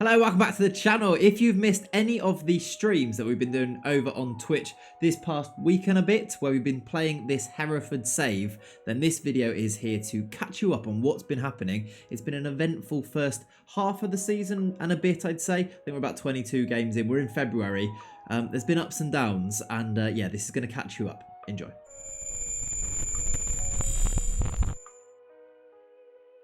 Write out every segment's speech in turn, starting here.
Hello, welcome back to the channel. If you've missed any of the streams that we've been doing over on Twitch this past week and a bit, where we've been playing this Hereford save, then this video is here to catch you up on what's been happening. It's been an eventful first half of the season and a bit, I'd say. I think we're about 22 games in. We're in February. There's been ups and downs, and yeah, this is going to catch you up. Enjoy.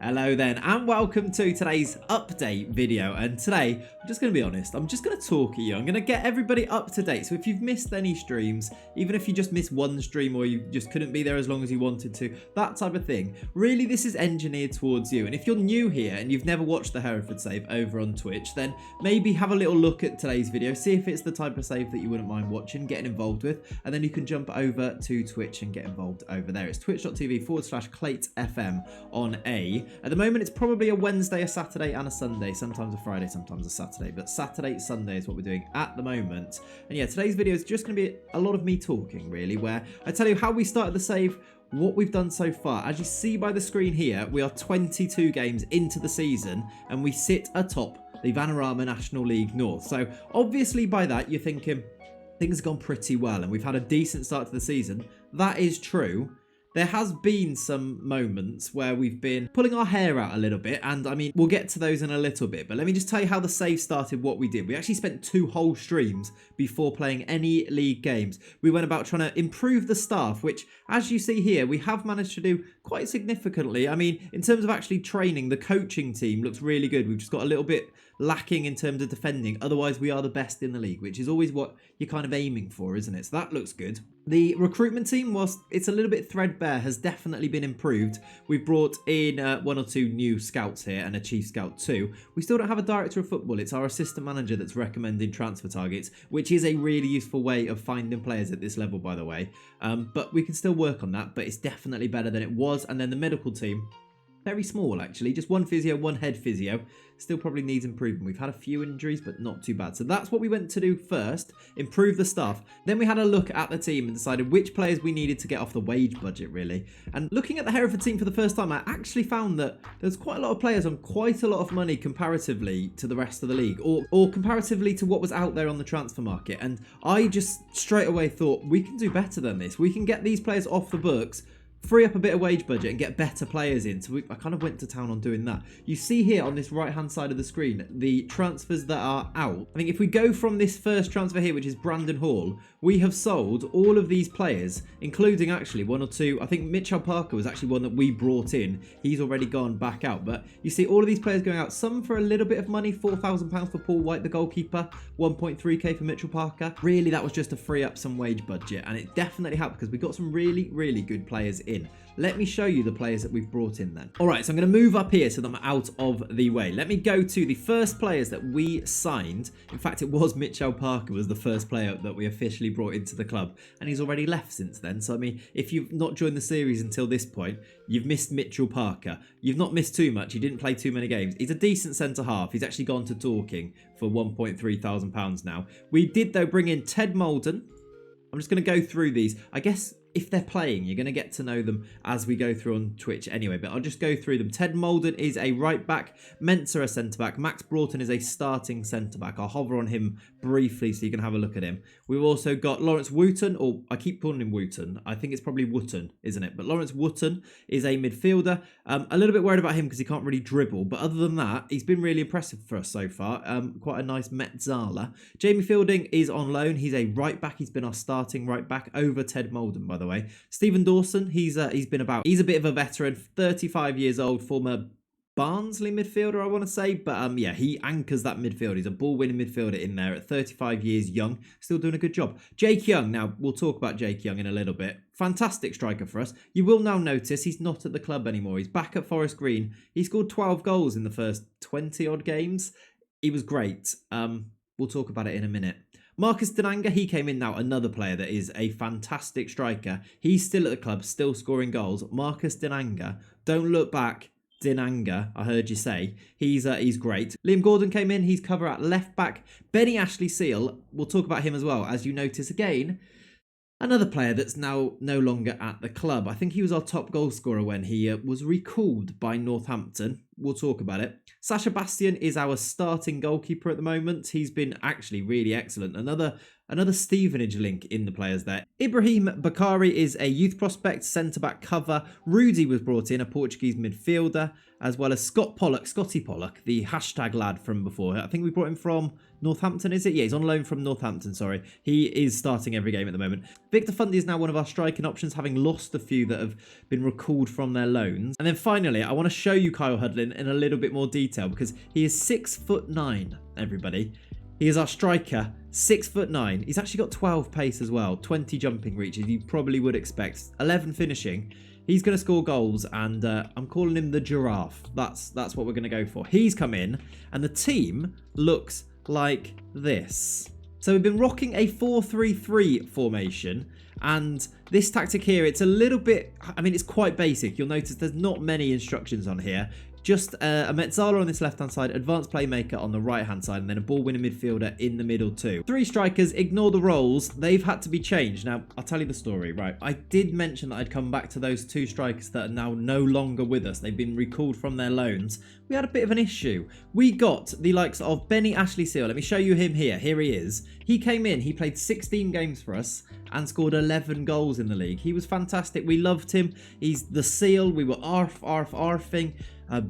Hello then, and welcome to today's update video. And today, I'm just going to be honest, I'm just going to talk at you. I'm going to get everybody up to date. So if you've missed any streams, even if you just missed one stream or you just couldn't be there as long as you wanted to, that type of thing, really this is engineered towards you. And if you're new here and you've never watched the Hereford save over on Twitch, then maybe have a little look at today's video, see if it's the type of save that you wouldn't mind watching, getting involved with, and then you can jump over to Twitch and get involved over there. It's twitch.tv/ClaytsFM on A. At the moment, it's probably a Wednesday, a Saturday, and a Sunday. Sometimes a Friday, sometimes a Saturday. But Saturday, Sunday is what we're doing at the moment. And yeah, today's video is just going to be a lot of me talking, really, where I tell you how we started the save, what we've done so far. As you see by the screen here, we are 22 games into the season, and we sit atop the Vanarama National League North. So obviously by that, you're thinking things have gone pretty well, and we've had a decent start to the season. That is true. There has been some moments where we've been pulling our hair out a little bit, and I mean, we'll get to those in a little bit, but let me just tell you how the save started, what we did. We actually spent 2 whole streams before playing any league games. We went about trying to improve the staff, which, as you see here, we have managed to do quite significantly. I mean, in terms of actually training, the coaching team looks really good. We've just got a little bit lacking in terms of defending. Otherwise, we are the best in the league, which is always what you're kind of aiming for, isn't it? So that looks good. The recruitment team, whilst it's a little bit threadbare, has definitely been improved. We've brought in 1 or 2 new scouts here and a chief scout too. We still don't have a director of football. It's our assistant manager that's recommending transfer targets, which is a really useful way of finding players at this level, by the way. But we can still work on that, but it's definitely better than it was. And then the medical team, very small actually, just 1 physio, 1 head physio. Still probably needs improvement. We've had a few injuries, but not too bad. So that's what we went to do first, improve the staff. Then we had a look at the team and decided which players we needed to get off the wage budget, really. And looking at the Hereford team for the first time, I actually found that there's quite a lot of players on quite a lot of money comparatively to the rest of the league, or comparatively to what was out there on the transfer market. And I just straight away thought, we can do better than this. We can get these players off the books, free up a bit of wage budget and get better players in. So I kind of went to town on doing that. You see here on this right hand side of the screen the transfers that are out. I think if we go from this first transfer here, which is Brandon Hall, we have sold all of these players, including actually 1 or 2. I think Mitchell Parker was actually one that we brought in. He's already gone back out. But you see all of these players going out, some for a little bit of money, £4,000 for Paul White, the goalkeeper, 1.3k for Mitchell Parker. Really, that was just to free up some wage budget, and it definitely helped because we got some really, really good players in. Let me show you the players that we've brought in then. All right, so I'm going to move up here so that I'm out of the way. Let me go to the first players that we signed. In fact, it was Mitchell Parker was the first player that we officially brought into the club, and he's already left since then. So, I mean, if you've not joined the series until this point, you've missed Mitchell Parker. You've not missed too much. He didn't play too many games. He's a decent centre-half. He's actually gone to Dorking for £1,300 now. We did, though, bring in Ted Molden. I'm just going to go through these. I guess if they're playing, you're going to get to know them as we go through on Twitch anyway, but I'll just go through them. Ted Molden is a right back, Mensah a centre back, Max Broughton is a starting centre back. I'll hover on him briefly so you can have a look at him. We've also got Lawrence Wooten, or I keep calling him Wooten. I think it's probably Wooten, isn't it? But Lawrence Wooten is a midfielder. A little bit worried about him because he can't really dribble, but other than that, he's been really impressive for us so far. Quite a nice Metzala. Jamie Fielding is on loan. He's a right back. He's been our starting right back over Ted Molden, by the way. Stephen Dawson, he's been about. He's a bit of a veteran, 35 years old, former Barnsley midfielder, I want to say. But yeah, he anchors that midfield. He's a ball-winning midfielder in there at 35 years young, still doing a good job. Jake Young, now we'll talk about Jake Young in a little bit. Fantastic striker for us. You will now notice he's not at the club anymore. He's back at Forest Green. He scored 12 goals in the first 20-odd games. He was great. We'll talk about it in a minute. Marcus Denanga, he came in now, another player that is a fantastic striker. He's still at the club, still scoring goals. Marcus Denanga, don't look back. Denanga, I heard you say. He's great. Liam Gordon came in, he's cover at left back. Benny Ashley Seal, we'll talk about him as well. As you notice again, another player that's now no longer at the club. I think he was our top goal scorer when he was recalled by Northampton. we'll talk about it. Sasha Bastian is our starting goalkeeper at the moment. He's been actually really excellent. Another Stevenage link in the players there. Ibrahim Bakari is a youth prospect, centre-back cover. Rudy was brought in, a Portuguese midfielder, as well as Scotty Pollock, the hashtag lad from before. I think we brought him from Northampton, is it? Yeah, he's on loan from Northampton, sorry. He is starting every game at the moment. Victor Fundy is now one of our striking options, having lost a few that have been recalled from their loans. And then finally, I want to show you Kyle Hudlin in a little bit more detail because he is 6'9", everybody. He is our striker, 6'9". He's actually got 12 pace as well, 20 jumping reaches, you probably would expect, 11 finishing. He's going to score goals, and I'm calling him the giraffe. That's what we're going to go for. He's come in, and the team looks like this. So we've been rocking a 4-3-3 formation, and this tactic here, it's a little bit, I mean, it's quite basic. You'll notice there's not many instructions on here. Just a Metzala on this left-hand side, advanced playmaker on the right-hand side, and then a ball-winning midfielder in the middle too. 3 strikers, ignore the roles. They've had to be changed. Now, I'll tell you the story, right? I did mention that I'd come back to those 2 strikers that are now no longer with us. They've been recalled from their loans. We had a bit of an issue. We got the likes of Benny Ashley Seal. Let me show you him here. Here he is. He came in, he played 16 games for us and scored 11 goals in the league. He was fantastic. We loved him. He's the Seal. We were arfing. I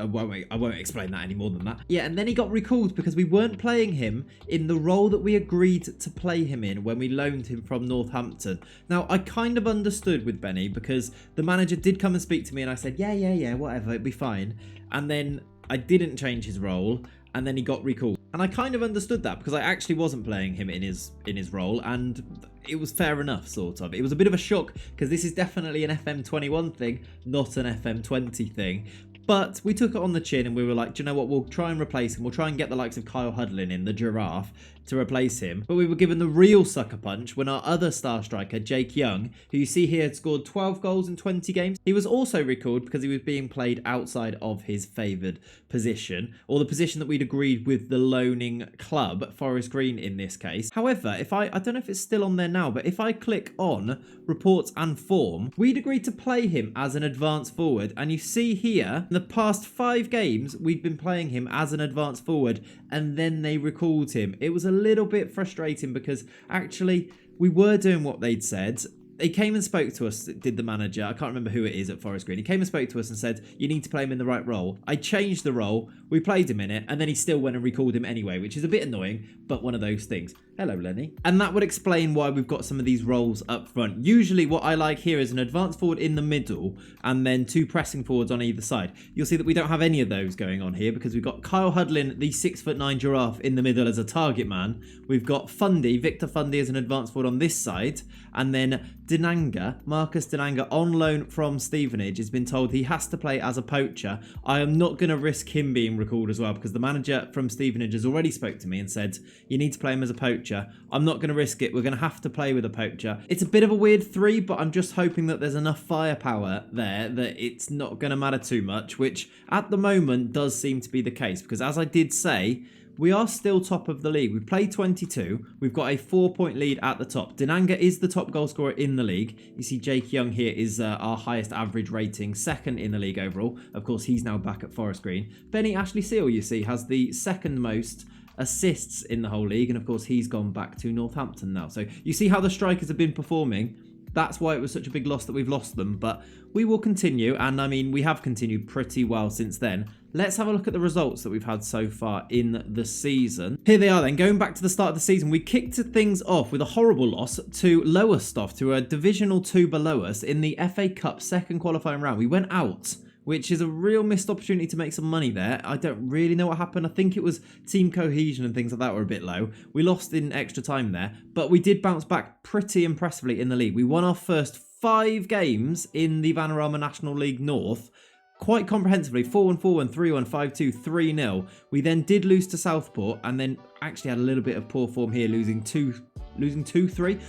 won't explain that any more than that. Yeah, and then he got recalled because we weren't playing him in the role that we agreed to play him in when we loaned him from Northampton. Now, I kind of understood with Benny because the manager did come and speak to me and I said, yeah, whatever, it'll be fine. And then I didn't change his role and then he got recalled. And I kind of understood that because I actually wasn't playing him in his role, and it was fair enough, sort of. It was a bit of a shock because this is definitely an FM21 thing, not an FM20 thing. But we took it on the chin and we were like, do you know what? We'll try and replace him. We'll try and get the likes of Kyle Hudlin in, the giraffe, to replace him. But we were given the real sucker punch when our other star striker, Jake Young, who you see here had scored 12 goals in 20 games. He was also recalled because he was being played outside of his favoured position, or the position that we'd agreed with the loaning club, Forest Green in this case. However, if I don't know if it's still on there now, but if I click on reports and form, we'd agreed to play him as an advanced forward. And you see here, in the past 5 games, we'd been playing him as an advanced forward, and then they recalled him. It was a little bit frustrating because actually we were doing what they'd said. They came and spoke to us, did the manager. I can't remember who it is at Forest Green. He came and spoke to us and said, you need to play him in the right role. I changed the role, we played him in it, and then he still went and recalled him anyway, which is a bit annoying, but one of those things. Hello, Lenny. And that would explain why we've got some of these roles up front. Usually what I like here is an advanced forward in the middle and then 2 pressing forwards on either side. You'll see that we don't have any of those going on here because we've got Kyle Hudlin, the 6'9" giraffe, in the middle as a target man. We've got Victor Fundy as an advanced forward on this side, and then Marcus Dinanga, on loan from Stevenage, has been told he has to play as a poacher. I am not going to risk him being recalled as well because the manager from Stevenage has already spoke to me and said, you need to play him as a poacher. I'm not going to risk it. We're going to have to play with a poacher. It's a bit of a weird 3, but I'm just hoping that there's enough firepower there that it's not going to matter too much, which at the moment does seem to be the case because, as I did say, we are still top of the league. We've played 22. We've got a 4-point lead at the top. Dinanga is the top goal scorer in the league. You see Jake Young here is our highest average rating, 2nd in the league overall. Of course, he's now back at Forest Green. Benny Ashley Seal, you see, has the 2nd most assists in the whole league. And of course, he's gone back to Northampton now. So you see how the strikers have been performing. That's why it was such a big loss that we've lost them. But we will continue. And I mean, we have continued pretty well since then. Let's have a look at the results that we've had so far in the season. Here they are then. Going back to the start of the season, we kicked things off with a horrible loss to Lowestoft, to a Divisional 2 below us in the FA Cup 2nd qualifying round. We went out, which is a real missed opportunity to make some money there. I don't really know what happened. I think it was team cohesion and things like that were a bit low. We lost in extra time there, but we did bounce back pretty impressively in the league. We won our first 5 games in the Vanarama National League North quite comprehensively, 4-1, 4-1, 3-1, 5-2, 3-0. We then did lose to Southport and then actually had a little bit of poor form here, losing 3-2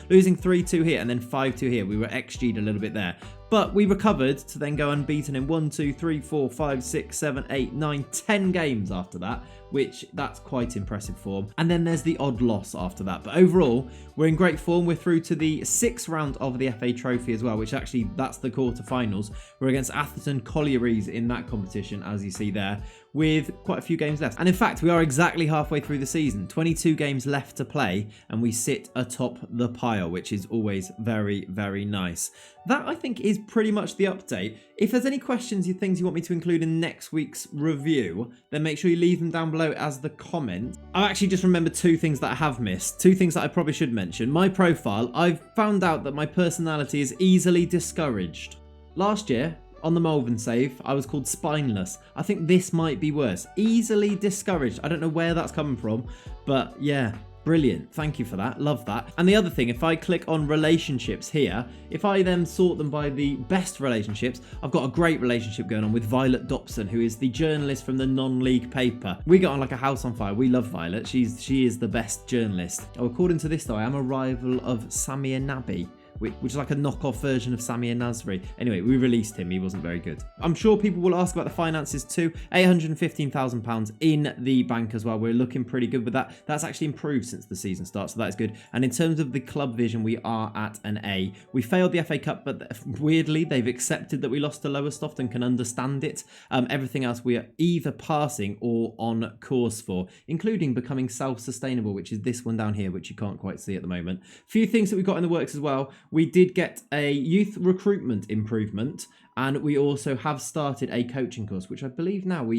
here and then 5-2 here. We were XG'd a little bit there. But we recovered to then go unbeaten in 1, 2, 3, 4, 5, 6, 7, 8, 9, 10 games after that, which that's quite impressive form. And then there's the odd loss after that. But overall, we're in great form. We're through to the 6th round of the FA Trophy as well, which actually, that's the quarterfinals. We're against Atherton Collieries in that competition, as you see there, with quite a few games left. And in fact, we are exactly halfway through the season. 22 games left to play, and we sit atop the pile, which is always very, very nice. That, I think, is pretty much the update. If there's any questions, things you want me to include in next week's review, then make sure you leave them down below as the comment. I actually just remembered 2 things that I have missed. 2 things that I probably should mention. My profile, I've found out that my personality is easily discouraged. Last year, on the Malvern save, I was called spineless. I think this might be worse. Easily discouraged. I don't know where that's coming from, but yeah. Brilliant. Thank you for that. Love that. And the other thing, if I click on relationships here, if I then sort them by the best relationships, I've got a great relationship going on with Violet Dobson, who is the journalist from the non-league paper. We got on like a house on fire. We love Violet. She is the best journalist. Oh, according to this though, I am a rival of Samir Nabi, which is like a knockoff version of Samir Nasri. Anyway, we released him. He wasn't very good. I'm sure people will ask about the finances too. £815,000 in the bank as well. We're looking pretty good with that. That's actually improved since the season starts, so that's good. And in terms of the club vision, we are at an A. We failed the FA Cup, but weirdly, they've accepted that we lost to Lowestoft and can understand it. Everything else we are either passing or on course for, including becoming self-sustainable, which is this one down here, which you can't quite see at the moment. A few things that we've got in the works as well. We did get a youth recruitment improvement, and we also have started a coaching course, which I believe now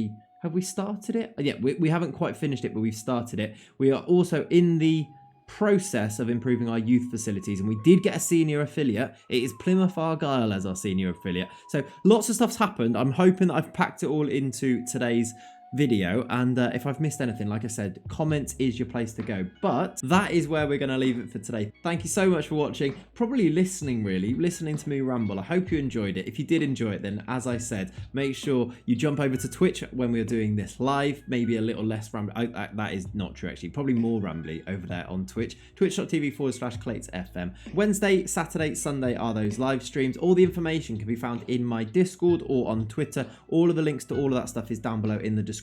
have we started it? Yeah, we haven't quite finished it, but we've started it. We are also in the process of improving our youth facilities, and we did get a senior affiliate. It is Plymouth Argyle as our senior affiliate. So lots of stuff's happened. I'm hoping that I've packed it all into today's video, and if I've missed anything, like I said, comments is your place to go. But that is where we're going to leave it for today. Thank you so much for watching, probably listening to me ramble. I hope you enjoyed it. If you did enjoy it, then as I said, make sure you jump over to Twitch when we're doing this live. Maybe a little less rambly. That is not true, actually. Probably more rambly over there on Twitch. Twitch.tv/ClaytsFM. Wednesday, Saturday, Sunday are those live streams. All the information can be found in my Discord or on Twitter. All of the links to all of that stuff is down below in the descriptions.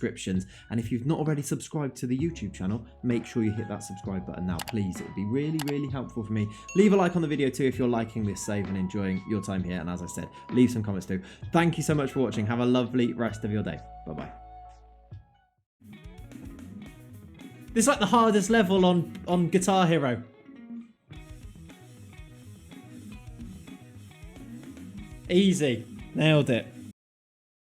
And if you've not already subscribed to the YouTube channel, make sure you hit that subscribe button now, please. It would be really, really helpful for me. Leave a like on the video too if you're liking this save and enjoying your time here. And as I said, leave some comments too. Thank you so much for watching. Have a lovely rest of your day. Bye-bye. This is like the hardest level on Guitar Hero. Easy. Nailed it.